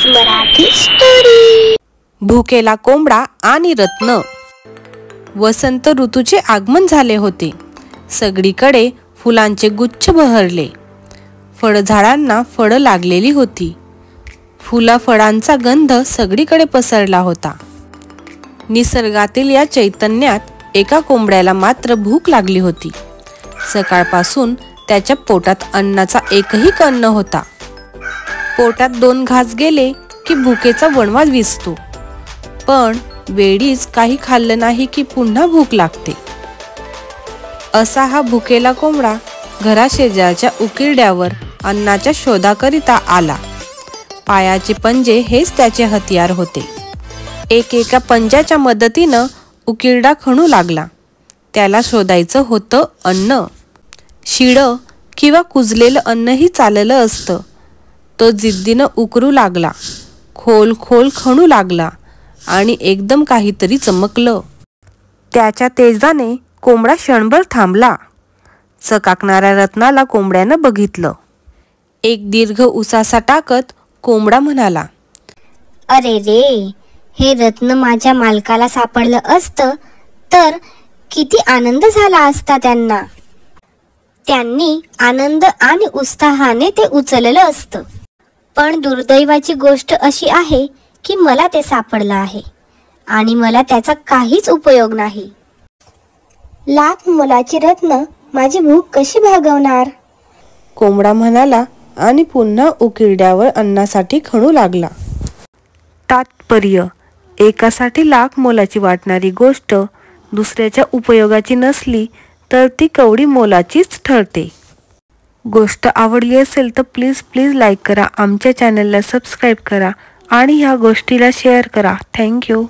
Marathi story. भुकेला कोंबडा आणि रत्न। वसंत ऋतूचे आगमन झाले होते। सगळीकडे फुलांचे गुच्छ बहरले। फळझाडांना फळं लागलेली होती। फुलाफळांचा गंध सगळीकडे पसरला होता। निसर्गातील या चैतन्यात एका कोंबड्याला मात्र भूक लागली होती। सकाळपासून त्याच्या पोटात अन्नाचा एकही कण नव्हता। पोटात 2 घास गेले की भुकेचा वणवा विझतो, पण वेळीच काही खाल्लं नाही की पुन्हा भूक लागते। असा हा भुकेला कोंबडा घराशेजारच्या उकिरड्यावर अन्नाच्या शोधाकरिता आला। पायाचे पंजे हेच त्याचे हतियार होते। एका पंजाच्या मदतीनं उकिरडा खणू लागला। त्याला शोधायचं होतं अन्न। शिळं किंवा कुजलेलं अन्नही चाललं असतं। तो जिद्दीनं उकरू लागला, खोल खोल खणू लागला आणि एकदम काहीतरी चमकलं। त्याच्या तेजाने कोंबडा क्षणभर थांबला। चकाकणाऱ्या रत्नाला कोंबड्यानं बघितलं। एक दीर्घ उसासा टाकत कोंबडा म्हणाला, अरे रे, हे रत्न माझ्या मालकाला सापडलं असतं तर किती आनंद झाला असता त्यांना। त्यांनी आनंद आणि उत्साहाने ते उचललं असतं। पण दुर्दैवाची गोष्ट अशी आहे की मला ते सापडलं आहे आणि मला त्याचा काहीच उपयोग नाही। लाख मोलाची रत्न माझी भूक कशी भागवणार? कोंबडा म्हणाला आणि पुन्हा उकिरड्यावर अन्नासाठी खणू लागला। तात्पर्य: एकासाठी लाख मोलाची वाटणारी गोष्ट दुसऱ्याच्या उपयोगाची नसली तर ती कवडी मोलाचीच ठरते। गोष्ट आवडली असेल तर प्लीज लाईक करा, आमच्या चॅनलला सबस्क्राईब करा आणि ह्या गोष्टीला शेअर करा। थँक्यू।